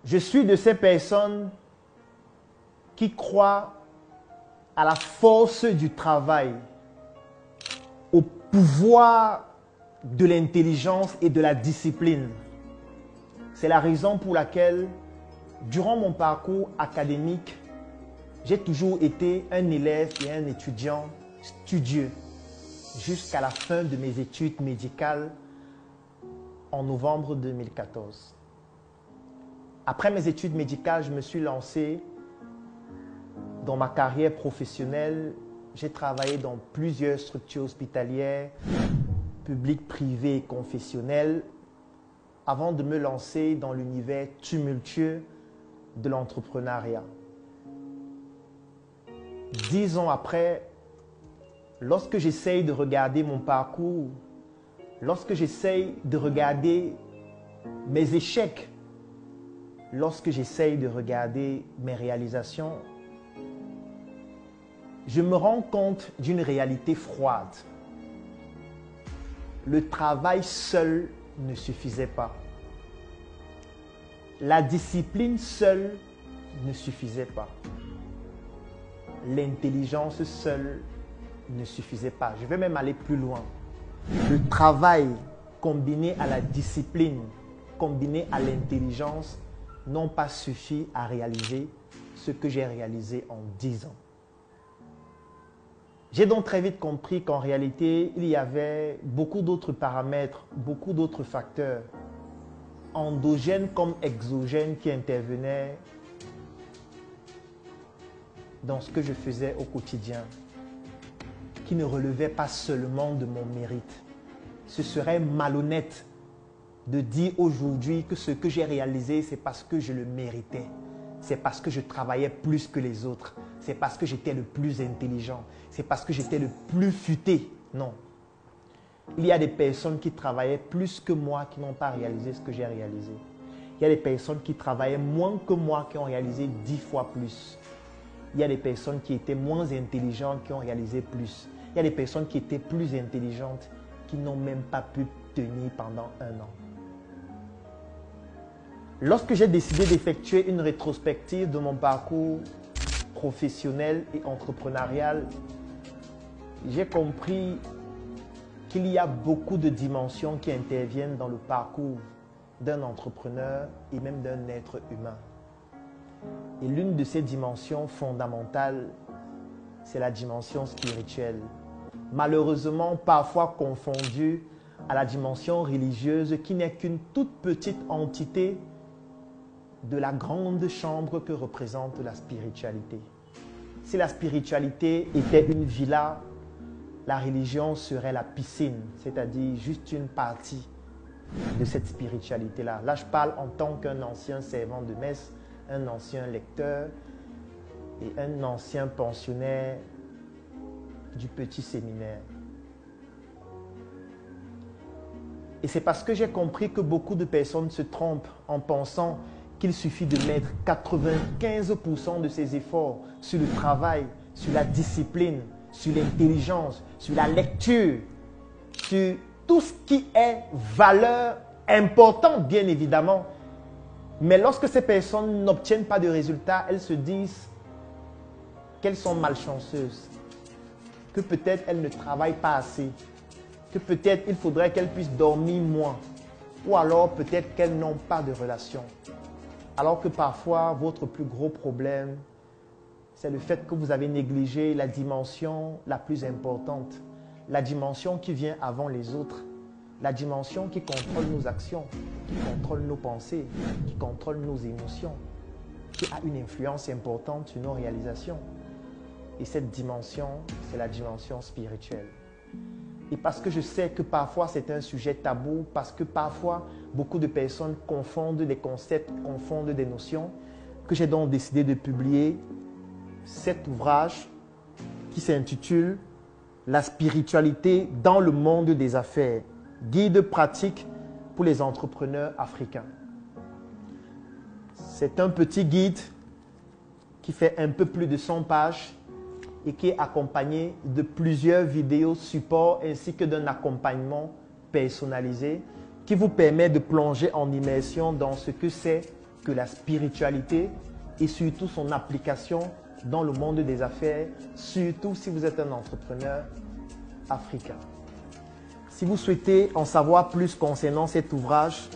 Je suis de ces personnes qui croient à la force du travail, au pouvoir de l'intelligence et de la discipline. C'est la raison pour laquelle, durant mon parcours académique, j'ai toujours été un élève et un étudiant studieux jusqu'à la fin de mes études médicales en novembre 2014. Après mes études médicales, je me suis lancé dans ma carrière professionnelle. J'ai travaillé dans plusieurs structures hospitalières, publiques, privées et confessionnelles, avant de me lancer dans l'univers tumultueux de l'entrepreneuriat. 10 ans après, lorsque j'essaye de regarder mon parcours, lorsque j'essaye de regarder mes échecs, lorsque j'essaye de regarder mes réalisations, je me rends compte d'une réalité froide. Le travail seul ne suffisait pas. La discipline seule ne suffisait pas. L'intelligence seule ne suffisait pas. Je vais même aller plus loin. Le travail combiné à la discipline, combiné à l'intelligence, n'ont pas suffi à réaliser ce que j'ai réalisé en 10 ans. J'ai donc très vite compris qu'en réalité, il y avait beaucoup d'autres paramètres, beaucoup d'autres facteurs, endogènes comme exogènes, qui intervenaient dans ce que je faisais au quotidien, qui ne relevaient pas seulement de mon mérite. Ce serait malhonnête de dire aujourd'hui que ce que j'ai réalisé, c'est parce que je le méritais. C'est parce que je travaillais plus que les autres. C'est parce que j'étais le plus intelligent. C'est parce que j'étais le plus futé. Non. Il y a des personnes qui travaillaient plus que moi qui n'ont pas réalisé ce que j'ai réalisé. Il y a des personnes qui travaillaient moins que moi qui ont réalisé 10 fois plus. Il y a des personnes qui étaient moins intelligentes qui ont réalisé plus. Il y a des personnes qui étaient plus intelligentes qui n'ont même pas pu tenir pendant 1 an. Lorsque j'ai décidé d'effectuer une rétrospective de mon parcours professionnel et entrepreneurial, j'ai compris qu'il y a beaucoup de dimensions qui interviennent dans le parcours d'un entrepreneur et même d'un être humain. Et l'une de ces dimensions fondamentales, c'est la dimension spirituelle. Malheureusement, parfois confondue à la dimension religieuse qui n'est qu'une toute petite entité de la grande chambre que représente la spiritualité. Si la spiritualité était une villa, la religion serait la piscine, c'est-à-dire juste une partie de cette spiritualité-là. Là, je parle en tant qu'un ancien servant de messe, un ancien lecteur et un ancien pensionnaire du petit séminaire. Et c'est parce que j'ai compris que beaucoup de personnes se trompent en pensant qu'il suffit de mettre 95% de ses efforts sur le travail, sur la discipline, sur l'intelligence, sur la lecture, sur tout ce qui est valeur importante, bien évidemment. Mais lorsque ces personnes n'obtiennent pas de résultats, elles se disent qu'elles sont malchanceuses, que peut-être elles ne travaillent pas assez, que peut-être il faudrait qu'elles puissent dormir moins, ou alors peut-être qu'elles n'ont pas de relation. Alors que parfois, votre plus gros problème, c'est le fait que vous avez négligé la dimension la plus importante, la dimension qui vient avant les autres, la dimension qui contrôle nos actions, qui contrôle nos pensées, qui contrôle nos émotions, qui a une influence importante sur nos réalisations. Et cette dimension, c'est la dimension spirituelle. Et parce que je sais que parfois c'est un sujet tabou, parce que parfois beaucoup de personnes confondent des concepts, confondent des notions, que j'ai donc décidé de publier cet ouvrage qui s'intitule « La spiritualité dans le monde des affaires, guide pratique pour les entrepreneurs africains ». C'est un petit guide qui fait un peu plus de 100 pages et qui est accompagné de plusieurs vidéos support ainsi que d'un accompagnement personnalisé qui vous permet de plonger en immersion dans ce que c'est que la spiritualité et surtout son application dans le monde des affaires, surtout si vous êtes un entrepreneur africain. Si vous souhaitez en savoir plus concernant cet ouvrage,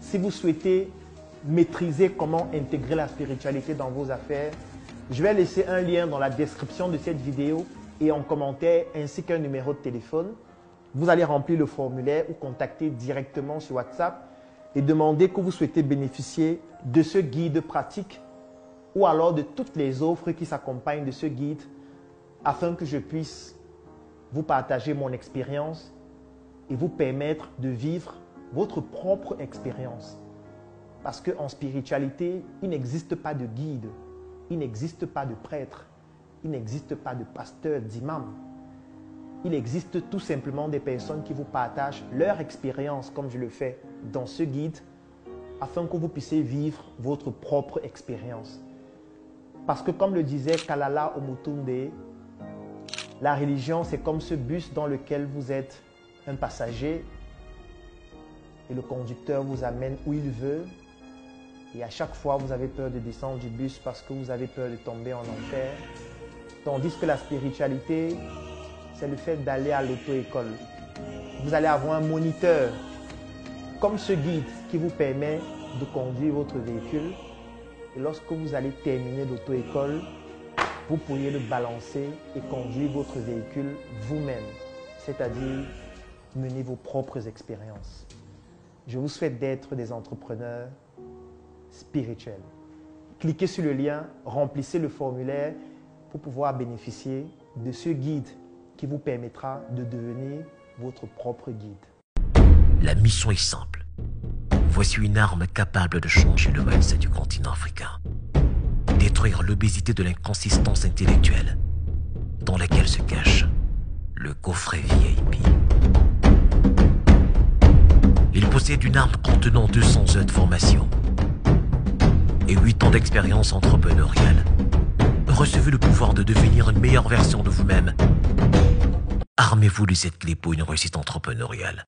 si vous souhaitez maîtriser comment intégrer la spiritualité dans vos affaires, je vais laisser un lien dans la description de cette vidéo et en commentaire ainsi qu'un numéro de téléphone. Vous allez remplir le formulaire ou contacter directement sur WhatsApp et demander que vous souhaitez bénéficier de ce guide pratique ou alors de toutes les offres qui s'accompagnent de ce guide afin que je puisse vous partager mon expérience et vous permettre de vivre votre propre expérience. Parce qu'en spiritualité, il n'existe pas de guide, il n'existe pas de prêtre, il n'existe pas de pasteur, d'imam. Il existe tout simplement des personnes qui vous partagent leur expérience comme je le fais dans ce guide afin que vous puissiez vivre votre propre expérience. Parce que comme le disait Kalala Omutunde, la religion c'est comme ce bus dans lequel vous êtes un passager et le conducteur vous amène où il veut et à chaque fois vous avez peur de descendre du bus parce que vous avez peur de tomber en enfer. Tandis que la spiritualité, c'est le fait d'aller à l'auto-école. Vous allez avoir un moniteur comme ce guide qui vous permet de conduire votre véhicule. Et lorsque vous allez terminer l'auto-école, vous pourriez le balancer et conduire votre véhicule vous-même, c'est-à-dire mener vos propres expériences. Je vous souhaite d'être des entrepreneurs spirituels. Cliquez sur le lien, remplissez le formulaire pour pouvoir bénéficier de ce guide qui vous permettra de devenir votre propre guide. La mission est simple. Voici une arme capable de changer le mindset du continent africain. Détruire l'obésité de l'inconsistance intellectuelle dans laquelle se cache le coffret VIP. Il possède une arme contenant 200 heures de formation et 8 ans d'expérience entrepreneuriale. Recevez le pouvoir de devenir une meilleure version de vous-même. Armez-vous de cette clé pour une réussite entrepreneuriale.